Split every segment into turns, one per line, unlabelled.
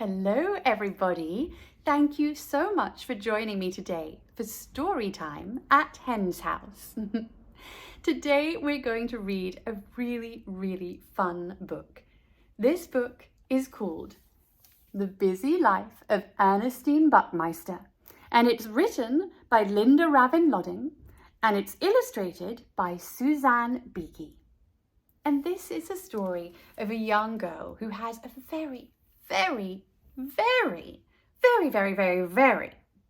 Hello everybody. Thank you so much for joining me today for Storytime at Hen's house. Today we're going to read a really fun book. This book is called The Busy Life of Ernestine Buckmeister, and it's written by Ravin Lodding and it's illustrated by Suzanne Beaky. And this is a story of a young girl who has a very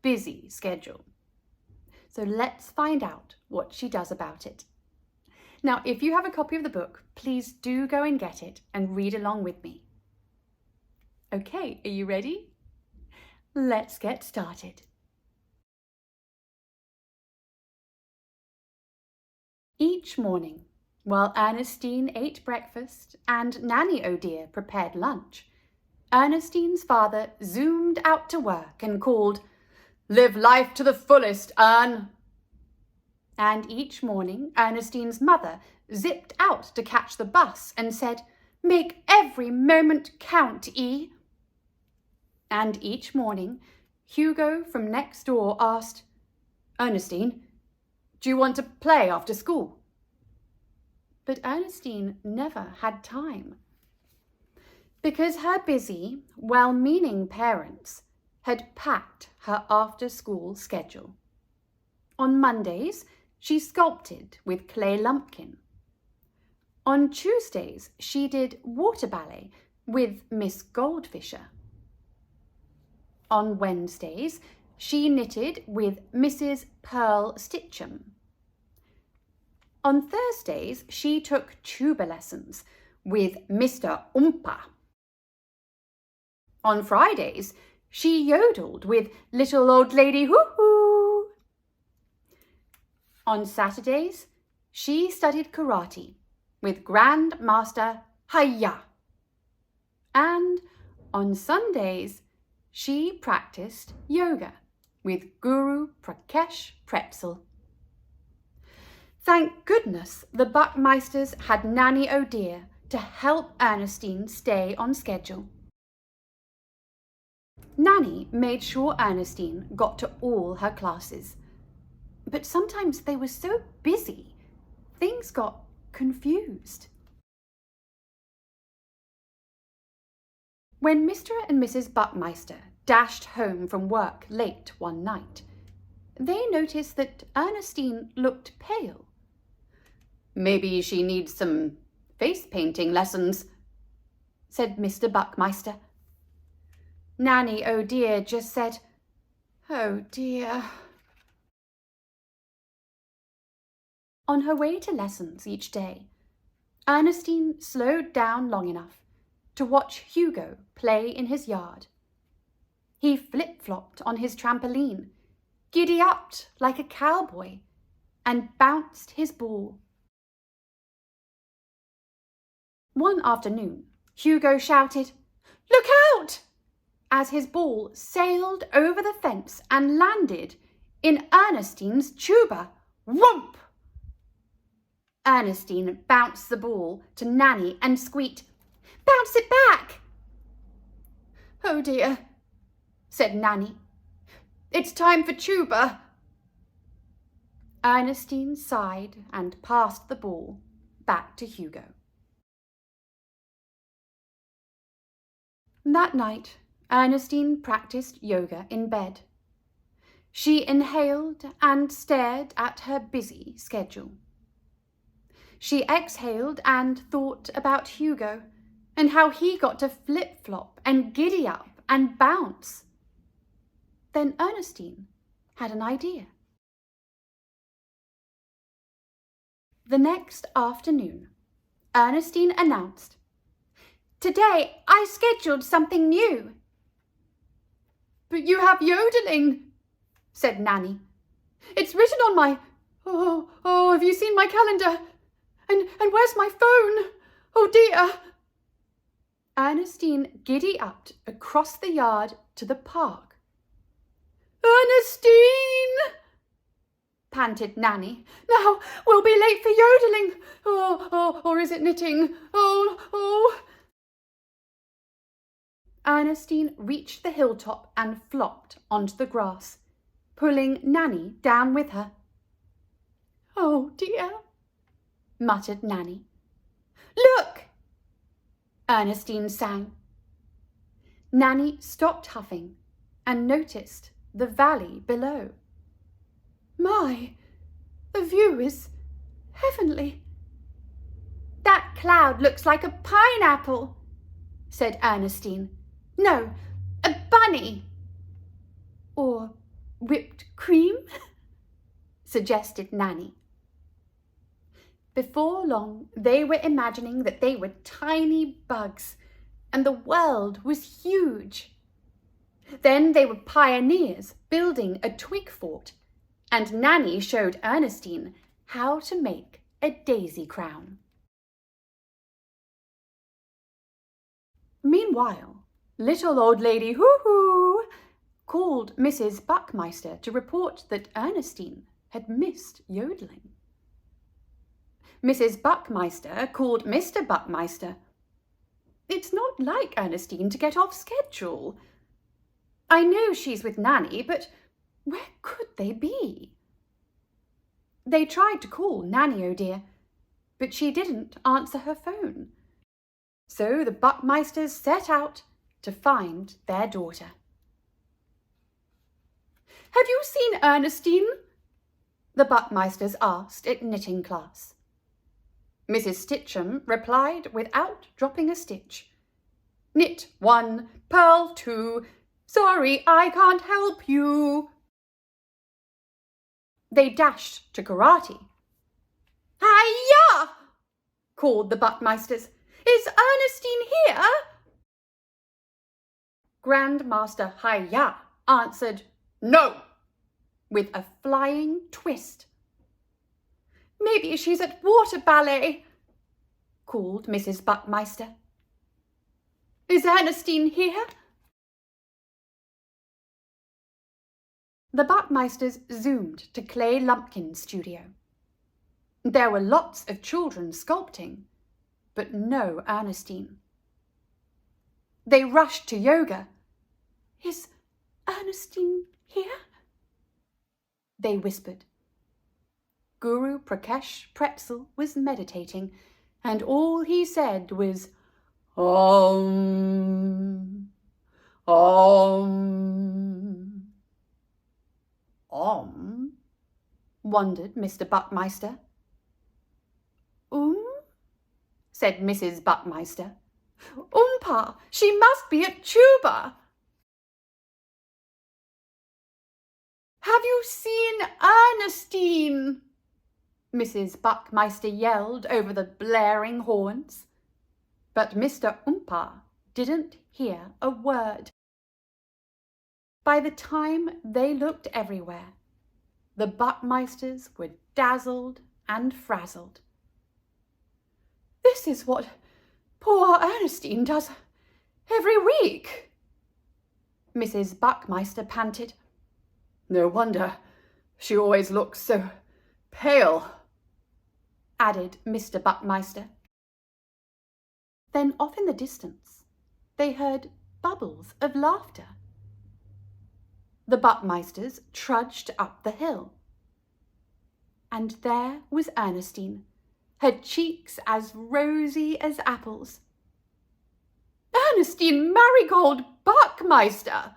busy schedule. So let's find out what she does about it. Now, if you have a copy of the book, please do go and get it and read along with me. Okay, are you ready? Let's get started. Each morning, while Ernestine ate breakfast and Nanny O'Dear prepared lunch, Ernestine's father zoomed out to work and called, "Live life to the fullest, Ern!" And each morning, Ernestine's mother zipped out to catch the bus and said, "Make every moment count, E." And each morning, Hugo from next door asked, "Ernestine, do you want to play after school?" But Ernestine never had time, because her busy, well-meaning parents had packed her after-school schedule. On Mondays, she sculpted with clay lumpkin. On Tuesdays, she did water ballet with Miss Goldfisher. On Wednesdays, she knitted with Mrs. Pearl Stitchum. On Thursdays, she took tuba lessons with Mr. Oompa. On Fridays, she yodeled with Little Old Lady Hoo-Hoo. On Saturdays, she studied karate with Grandmaster Hiya. And on Sundays, she practiced yoga with Guru Prakesh Pretzel. Thank goodness the Buckmeisters had Nanny O'Dear to help Ernestine stay on schedule. Nanny made sure Ernestine got to all her classes, but sometimes they were so busy, things got confused. When Mr. and Mrs. Buckmeister dashed home from work late one night, they noticed that Ernestine looked pale. "Maybe she needs some face painting lessons," said Mr. Buckmeister. Nanny O'Dear just said, "Oh dear." On her way to lessons each day, Ernestine slowed down long enough to watch Hugo play in his yard. He flip-flopped on his trampoline, giddy-upped like a cowboy, and bounced his ball. One afternoon, Hugo shouted, "Look out!" as his ball sailed over the fence and landed in Ernestine's tuba. Whomp! Ernestine bounced the ball to Nanny and squeaked, "Bounce it back!" "Oh dear," said Nanny. "It's time for tuba." Ernestine sighed and passed the ball back to Hugo. That night, Ernestine practiced yoga in bed. She inhaled and stared at her busy schedule. She exhaled and thought about Hugo and how he got to flip-flop and giddy-up and bounce. Then Ernestine had an idea. The next afternoon, Ernestine announced, "Today I scheduled something new." "But you have yodeling," said Nanny. "It's written on my... Oh, have you seen my calendar? And where's my phone? Oh dear." Ernestine giddy-upped across the yard to the park. "Ernestine!" panted Nanny. "Now we'll be late for yodeling. Or is it knitting? Oh. Ernestine reached the hilltop and flopped onto the grass, pulling Nanny down with her. "Oh dear," muttered Nanny. "Look!" Ernestine sang. Nanny stopped huffing and noticed the valley below. "My, the view is heavenly." "That cloud looks like a pineapple," said Ernestine. "No, a bunny." "Or whipped cream," suggested Nanny. Before long, they were imagining that they were tiny bugs and the world was huge. Then they were pioneers building a twig fort, and Nanny showed Ernestine how to make a daisy crown. Meanwhile, little old lady Hoo-Hoo called Mrs. Buckmeister to report that Ernestine had missed yodeling. Mrs. Buckmeister called Mr. Buckmeister. "It's not like Ernestine to get off schedule. I know she's with Nanny, but where could they be?" They tried to call Nanny, oh dear, but she didn't answer her phone. So the Buckmeisters set out to find their daughter. "Have you seen Ernestine?" the Buckmeisters asked at knitting class. Mrs. Stitchum replied without dropping a stitch. "Knit 1, purl 2. Sorry, I can't help you." They dashed to karate. "Hi-ya!" called the Buckmeisters. "Is Ernestine here?" Grandmaster Hi-ya answered "No," with a flying twist. "Maybe she's at water ballet," called Mrs. Buckmeister. "Is Ernestine here?" The Buckmeisters zoomed to Clay Lumpkin's studio. There were lots of children sculpting, but no Ernestine. They rushed to yoga. "Is Ernestine here?" they whispered. Guru Prakash Pretzel was meditating, and all he said was, "Om, Om." "Om?" wondered Mr. Buckmeister. Said Mrs. Buckmeister. "Oompa, she must be at tuba." "Have you seen Ernestine?" Mrs. Buckmeister yelled over the blaring horns. But Mr. Oompa didn't hear a word. By the time they looked everywhere, the Buckmeisters were dazzled and frazzled. "This is what poor Ernestine does every week," Mrs. Buckmeister panted. "No wonder she always looks so pale," added Mr. Buckmeister. Then off in the distance, they heard bubbles of laughter. The Buckmeisters trudged up the hill. And there was Ernestine, her cheeks as rosy as apples. "Ernestine Marigold Buckmeister,"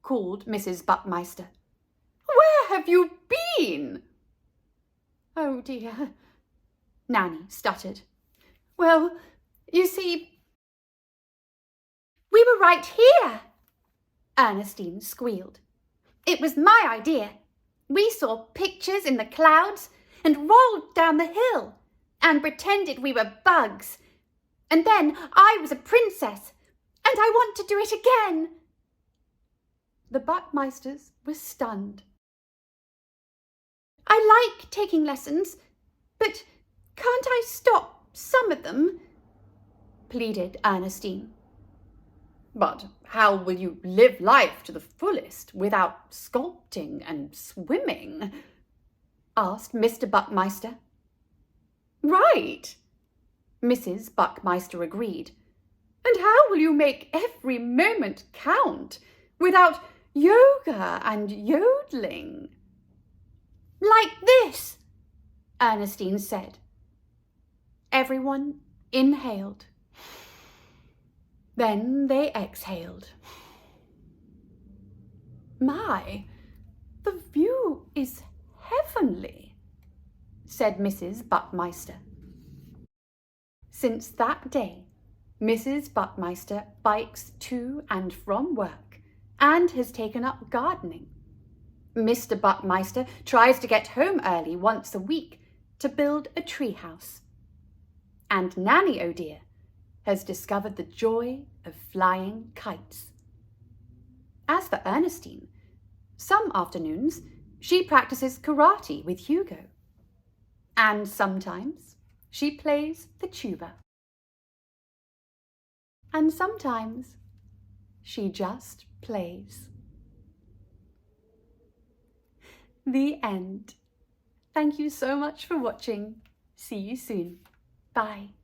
called Mrs. Buckmeister. "Where have you been?" "Oh dear," Nanny stuttered. "Well, you see, we were right here," Ernestine squealed. "It was my idea. We saw pictures in the clouds and rolled down the hill and pretended we were bugs. And then I was a princess, and I want to do it again." The Buckmeisters were stunned. "I like taking lessons, but can't I stop some of them?" pleaded Ernestine. "But how will you live life to the fullest without sculpting and swimming?" asked Mr. Buckmeister. "Right," Mrs. Buckmeister agreed. And how will you make every moment count without yoga and yodeling? Like this, Ernestine said. Everyone inhaled. Then they exhaled. My, the view is heavenly, said Mrs. Buckmeister. Since that day, Mrs. Buckmeister bikes to and from work and has taken up gardening. Mr. Buckmeister tries to get home early once a week to build a tree house. And Nanny, oh dear, has discovered the joy of flying kites. As for Ernestine, some afternoons she practices karate with Hugo. And sometimes she plays the tuba. And sometimes she just plays. The end. Thank you so much for watching. See you soon. Bye.